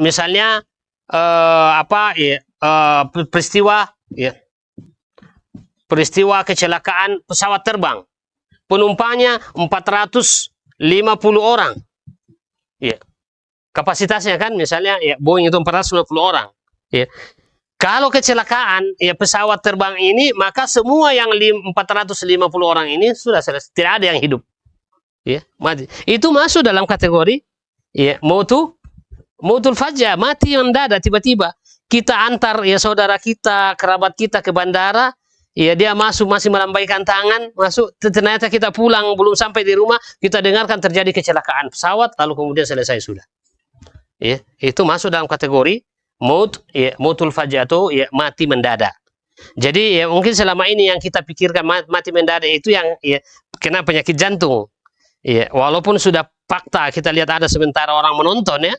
peristiwa kecelakaan pesawat terbang. Penumpangnya 450 orang. Ya. Kapasitasnya kan misalnya ya Boeing itu 450 orang. Ya. Kalau kecelakaan ya pesawat terbang ini, maka semua yang 450 orang ini sudah selesai, tidak ada yang hidup. Ya, mati. Itu masuk dalam kategori ya mautul faja'ah, mati mendadak tiba-tiba. Kita antar ya saudara kita, kerabat kita ke bandara, ya dia masih melambaikan tangan, masuk, ternyata kita pulang belum sampai di rumah, kita dengarkan terjadi kecelakaan pesawat, lalu kemudian selesai sudah. Ya, itu masuk dalam kategori mautul faja'ah atau ya mati mendadak. Jadi ya mungkin selama ini yang kita pikirkan mati mendadak itu yang ya kena penyakit jantung. Ya, walaupun sudah fakta kita lihat ada sementara orang menonton ya,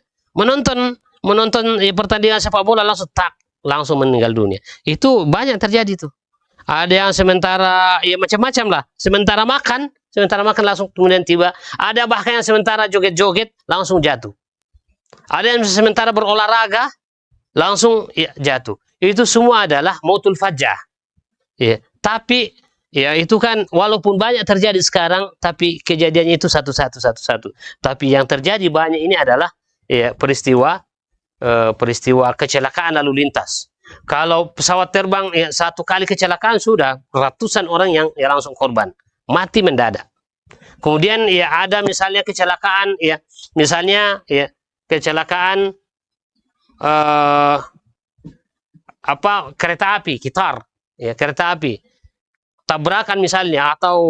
pertandingan sepak bola langsung meninggal dunia. Itu banyak terjadi tuh. Ada yang sementara ya macam-macam lah. Sementara makan langsung kemudian tiba. Ada bahkan yang sementara joget-joget langsung jatuh. Ada yang sementara berolahraga langsung ya, jatuh. Itu semua adalah mautul faja'ah. Ya, tapi ya itu kan walaupun banyak terjadi sekarang, tapi kejadiannya itu satu. Tapi yang terjadi banyak ini adalah ya peristiwa kecelakaan lalu lintas. Kalau pesawat terbang ya satu kali kecelakaan sudah ratusan orang yang ya langsung korban, mati mendadak. Kemudian ya ada misalnya kecelakaan ya, misalnya ya kecelakaan kereta api, kereta api tabrakan misalnya, atau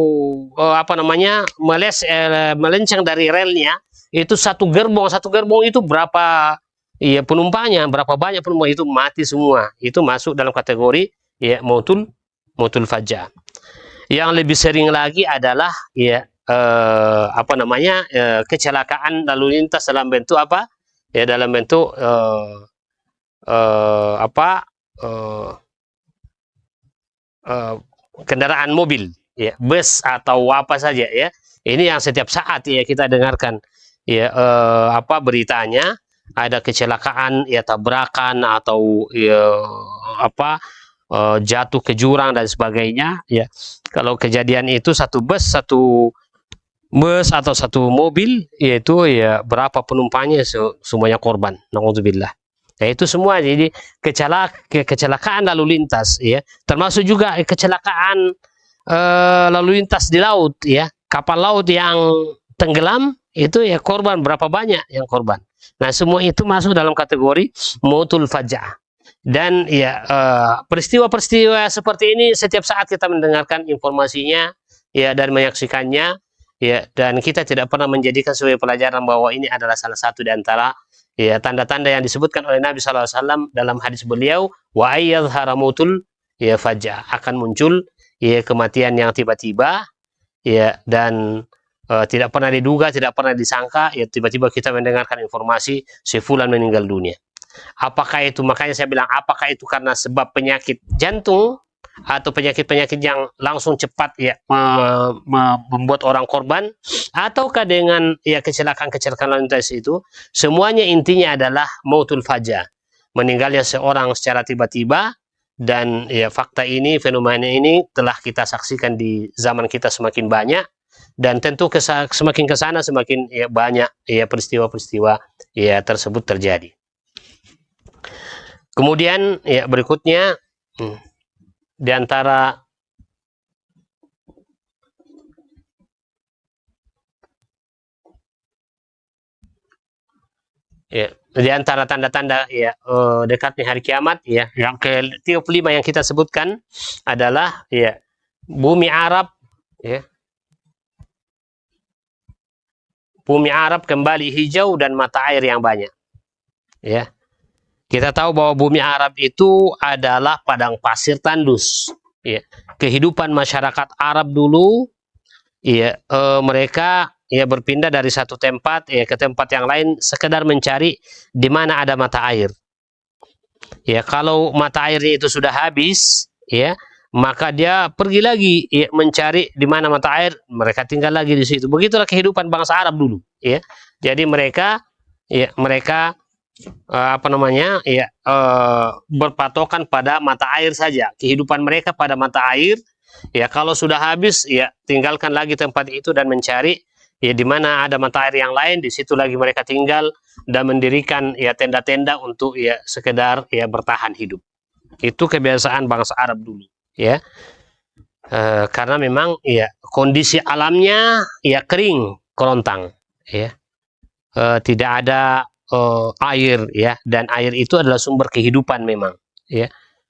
melenceng dari relnya, itu satu gerbong itu berapa ya penumpangnya, berapa banyak penumpang, itu mati semua. Itu masuk dalam kategori ya mautul faja'ah. Yang lebih sering lagi adalah ya kecelakaan lalu lintas dalam bentuk apa? Ya dalam bentuk kendaraan mobil ya, bus atau apa saja ya. Ini yang setiap saat ya kita dengarkan ya apa beritanya, ada kecelakaan ya, tabrakan atau ya apa jatuh ke jurang dan sebagainya ya. Kalau kejadian itu satu bus atau satu mobil, yaitu ya berapa penumpangnya semuanya korban. Nauzubillah. Nah, itu semua jadi kecelakaan lalu lintas ya, termasuk juga kecelakaan lalu lintas di laut ya, kapal laut yang tenggelam itu ya korban berapa banyak yang korban. Nah, semua itu masuk dalam kategori mautul faja'ah. Dan ya peristiwa-peristiwa seperti ini setiap saat kita mendengarkan informasinya ya dan menyaksikannya ya, dan kita tidak pernah menjadikan sebagai pelajaran bahwa ini adalah salah satu di antara ya tanda-tanda yang disebutkan oleh Nabi SAW dalam hadis beliau, wa ayyadhhara mautul ya faja'ah, akan muncul ya kematian yang tiba-tiba ya, dan tidak pernah diduga, tidak pernah disangka ya, tiba-tiba kita mendengarkan informasi si fulan meninggal dunia. Apakah itu, makanya saya bilang, apakah itu karena sebab penyakit jantung atau penyakit-penyakit yang langsung cepat ya membuat orang korban, ataukah dengan ya kecelakaan-kecelakaan lalu lintas itu, semuanya intinya adalah mautul faja'ah, meninggalnya seorang secara tiba-tiba. Dan ya fakta ini, fenomena ini telah kita saksikan di zaman kita semakin banyak, dan tentu semakin ke sana semakin ya banyak ya peristiwa-peristiwa ya tersebut terjadi. Kemudian ya berikutnya di antara ya, di antara tanda-tanda ya dekatnya hari kiamat ya, yang ke-35 yang kita sebutkan adalah ya bumi Arab ya, bumi Arab kembali hijau dan mata air yang banyak ya. Kita tahu bahwa bumi Arab itu adalah padang pasir tandus ya. Kehidupan masyarakat Arab dulu ya, mereka ya berpindah dari satu tempat ya ke tempat yang lain sekedar mencari di mana ada mata air. Ya, kalau mata airnya itu sudah habis ya, maka dia pergi lagi ya, mencari di mana mata air, mereka tinggal lagi di situ. Begitulah kehidupan bangsa Arab dulu ya. Jadi mereka apa namanya ya, berpatokan pada mata air saja, kehidupan mereka pada mata air ya. Kalau sudah habis ya, tinggalkan lagi tempat itu dan mencari ya di mana ada mata air yang lain, di situ lagi mereka tinggal dan mendirikan ya tenda-tenda untuk ya sekedar ya bertahan hidup. Itu kebiasaan bangsa Arab dulu ya, karena memang ya kondisi alamnya ya kering kerontang ya, tidak ada air ya, dan air itu adalah sumber kehidupan memang ya.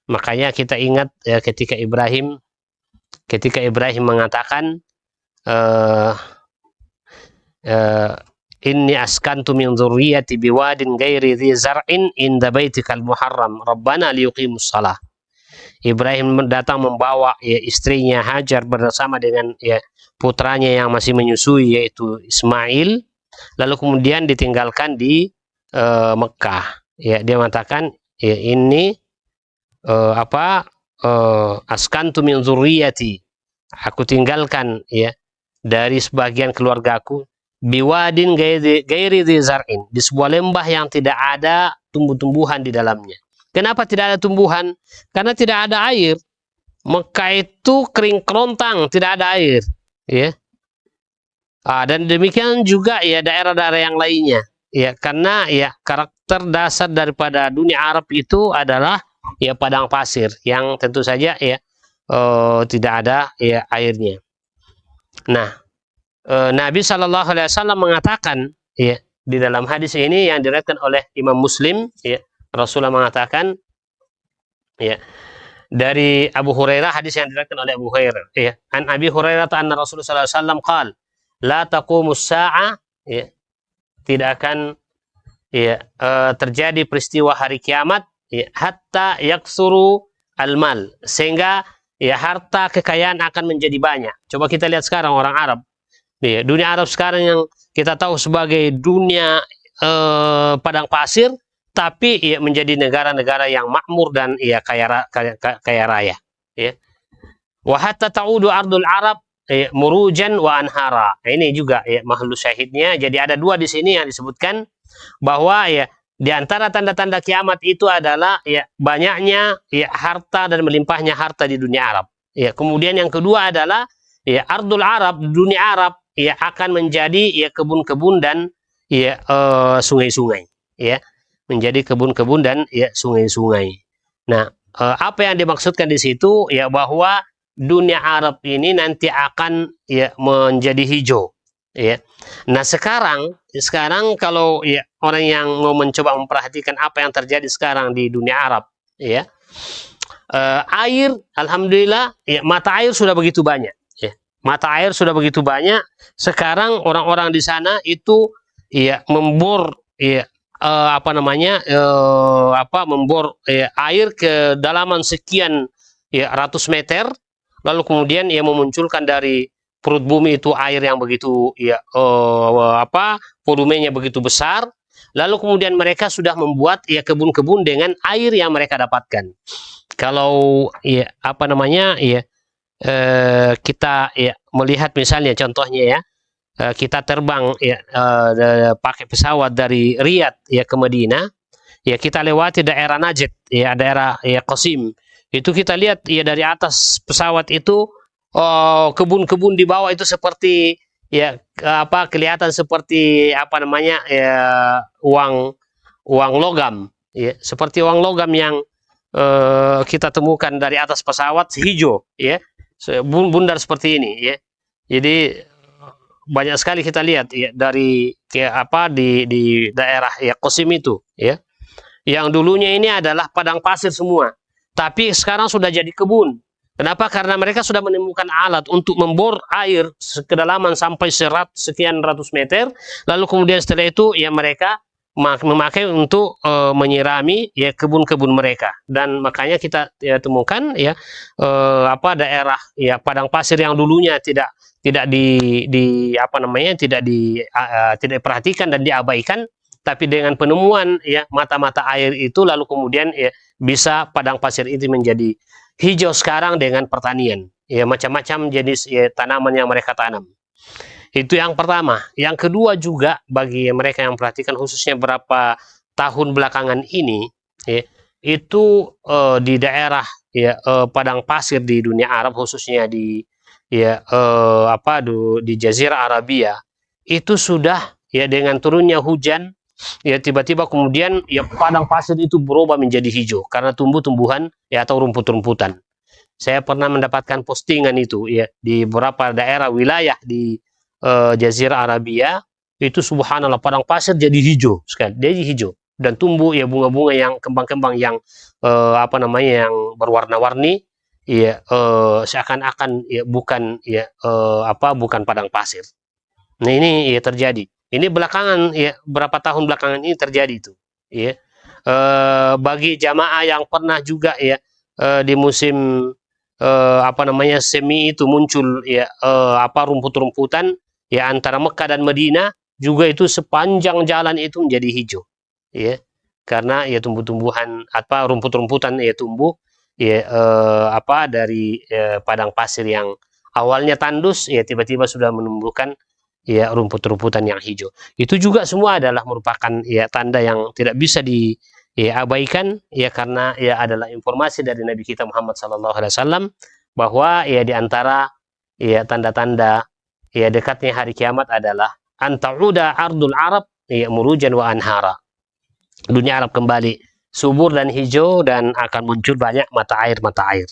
Makanya kita ingat ya, ketika Ibrahim mengatakan inni askantu min dzurriyyati biwadin ghairi dzi zar'in inda baitikal muharram rabbana liyuqimus shalah. Ibrahim datang membawa ya istrinya Hajar bersama dengan ya putranya yang masih menyusui yaitu Ismail, lalu kemudian ditinggalkan di Mekah ya. Dia mengatakan ya ini askantu min dzurriyyati, aku tinggalkan ya dari sebagian keluargaku, biwadin ghairi dzi zar'in, di sebuah lembah yang tidak ada tumbuh-tumbuhan di dalamnya. Kenapa tidak ada tumbuhan? Karena tidak ada air. Mekah itu kering kerontang, tidak ada air ya. Dan demikian juga ya daerah-daerah yang lainnya ya, karena ya karakter dasar daripada dunia Arab itu adalah ya padang pasir yang tentu saja ya tidak ada ya airnya. Nah, Nabi Shallallahu Alaihi Wasallam mengatakan ya di dalam hadis ini yang diriwayatkan oleh Imam Muslim ya, Rasulullah mengatakan ya dari Abu Hurairah, hadis yang diriwayatkan oleh Abu Hurairah ya, an Abi Hurairah anna Rasulullah sallallahu alaihi wasallam qala la taqumus sa'a ya, tidak akan ya terjadi peristiwa hari kiamat ya, hatta yaksuru al-mal, sehingga ya harta kekayaan akan menjadi banyak. Coba kita lihat sekarang orang Arab ya, dunia Arab sekarang yang kita tahu sebagai dunia padang pasir, tapi ya menjadi negara-negara yang makmur dan ya kaya raya ya. Wa hatta ta'udu ardul Arab murujan wa anhara. Ini juga ya makhluk syahidnya. Jadi ada dua di sini yang disebutkan bahwa ya di antara tanda-tanda kiamat itu adalah ya banyaknya ya harta dan melimpahnya harta di dunia Arab. Ya, kemudian yang kedua adalah ya ardul Arab, dunia Arab ya akan menjadi ya kebun-kebun dan ya sungai-sungai. Ya, menjadi kebun-kebun dan ya sungai-sungai. Nah, apa yang dimaksudkan di situ ya bahwa dunia Arab ini nanti akan ya menjadi hijau. Ya. Nah sekarang kalau ya orang yang mau mencoba memperhatikan apa yang terjadi sekarang di dunia Arab, ya air, alhamdulillah, ya mata air sudah begitu banyak. Ya. Mata air sudah begitu banyak. Sekarang orang-orang di sana itu ya membor ya membor air ke dalaman sekian ya ratus meter, lalu kemudian ia memunculkan dari perut bumi itu air yang begitu ya volumenya begitu besar, lalu kemudian mereka sudah membuat ya kebun-kebun dengan air yang mereka dapatkan. Kalau ya kita ya melihat misalnya contohnya ya kita terbang ya pakai pesawat dari Riyadh ya ke Madinah, ya kita lewati daerah Najd ya, daerah ya Qasim. Itu kita lihat ya dari atas pesawat itu kebun-kebun di bawah itu seperti ya kelihatan seperti uang logam ya, seperti uang logam yang kita temukan dari atas pesawat hijau ya, bundar seperti ini ya. Jadi banyak sekali kita lihat ya dari di daerah ya Qasim itu ya, yang dulunya ini adalah padang pasir semua, tapi sekarang sudah jadi kebun. Kenapa? Karena mereka sudah menemukan alat untuk membor air kedalaman sampai sekian ratus meter, lalu kemudian setelah itu ya mereka memakai untuk menyirami ya kebun-kebun mereka. Dan makanya kita ya, temukan ya daerah ya padang pasir yang dulunya tidak diperhatikan dan diabaikan, tapi dengan penemuan ya mata-mata air itu lalu kemudian ya bisa padang pasir itu menjadi hijau sekarang dengan pertanian ya, macam-macam jenis ya, tanaman yang mereka tanam. Itu yang pertama. Yang kedua juga bagi mereka yang perhatikan khususnya berapa tahun belakangan ini ya, itu di daerah ya padang pasir di dunia Arab khususnya di ya di Jazirah Arabia itu sudah ya dengan turunnya hujan ya tiba-tiba kemudian ya padang pasir itu berubah menjadi hijau karena tumbuh-tumbuhan ya atau rumput-rumputan. Saya pernah mendapatkan postingan itu ya di beberapa daerah wilayah di Jazirah Arabia itu subhanallah padang pasir jadi hijau sekali, jadi hijau dan tumbuh ya bunga-bunga yang kembang-kembang yang yang berwarna-warni ya seakan-akan ya bukan padang pasir. Nah ini ya terjadi. Ini belakangan ya berapa tahun belakangan ini terjadi itu. Ya. Bagi jamaah yang pernah juga ya di musim semi itu muncul ya rumput-rumputan ya antara Mekah dan Madinah juga itu sepanjang jalan itu menjadi hijau. Ya. Karena ya tumbuh-tumbuhan rumput-rumputan ya tumbuh ya dari padang pasir yang awalnya tandus ya tiba-tiba sudah menumbuhkan ya rumput-rumputan yang hijau. Itu juga semua adalah merupakan ya tanda yang tidak bisa diabaikan ya karena ya adalah informasi dari Nabi kita Muhammad SAW bahwa ya diantara ya tanda-tanda ya dekatnya hari kiamat adalah antauda ardul Arab ya murujan wa anhara. Dunia Arab kembali subur dan hijau dan akan muncul banyak mata air.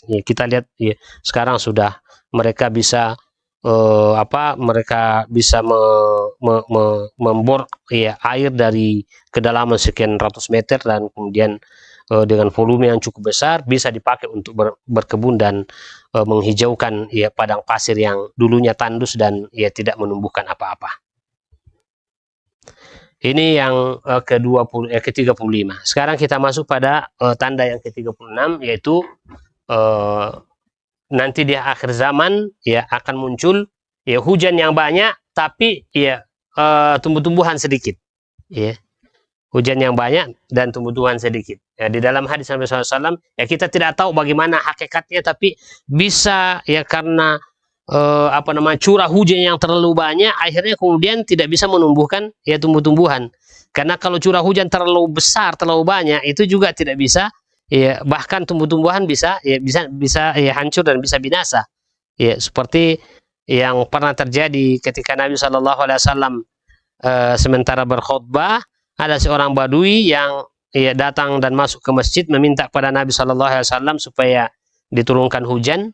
Ya, kita lihat ya, sekarang sudah mereka bisa membor ya air dari kedalaman sekian ratus meter dan kemudian dengan volume yang cukup besar bisa dipakai untuk berkebun dan menghijaukan ya padang pasir yang dulunya tandus dan ya tidak menumbuhkan apa-apa. Ini yang ke-35. Sekarang kita masuk pada tanda yang ke-36 yaitu nanti di akhir zaman ya akan muncul ya hujan yang banyak tapi ya tumbuh-tumbuhan sedikit ya. hujan yang banyak dan tumbuh-tumbuhan sedikit. Ya, di dalam hadis Nabi SAW, ya kita tidak tahu bagaimana hakikatnya, tapi bisa ya karena curah hujan yang terlalu banyak, akhirnya kemudian tidak bisa menumbuhkan ya tumbuh-tumbuhan. Karena kalau curah hujan terlalu besar, terlalu banyak, itu juga tidak bisa, ya bahkan tumbuh-tumbuhan bisa ya hancur dan bisa binasa. Ya seperti yang pernah terjadi ketika Nabi Shallallahu Alaihi Wasallam sementara berkhutbah, ada seorang badui yang ya datang dan masuk ke masjid meminta kepada Nabi Shallallahu Alaihi Wasallam supaya diturunkan hujan.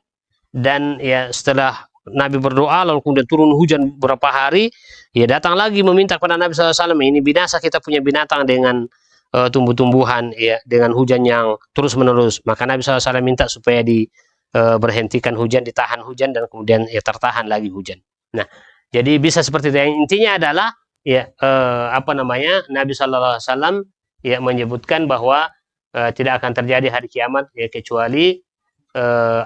Dan ya setelah Nabi berdoa lalu kemudian turun hujan beberapa hari, ya datang lagi meminta kepada Nabi Shallallahu Alaihi Wasallam, ini binasa kita punya binatang dengan tumbuh-tumbuhan ya dengan hujan yang terus menerus. Maka Nabi Shallallahu Alaihi Wasallam minta supaya berhentikan hujan, ditahan hujan, dan kemudian ya tertahan lagi hujan. Nah, jadi bisa seperti itu. Yang intinya adalah ya Nabi Shallallahu Alaihi Wasallam ya menyebutkan bahwa tidak akan terjadi hari kiamat ya kecuali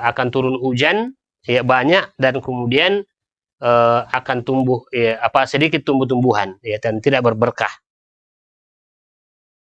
akan turun hujan ya banyak, dan kemudian akan tumbuh ya sedikit tumbuh-tumbuhan ya dan tidak berberkah.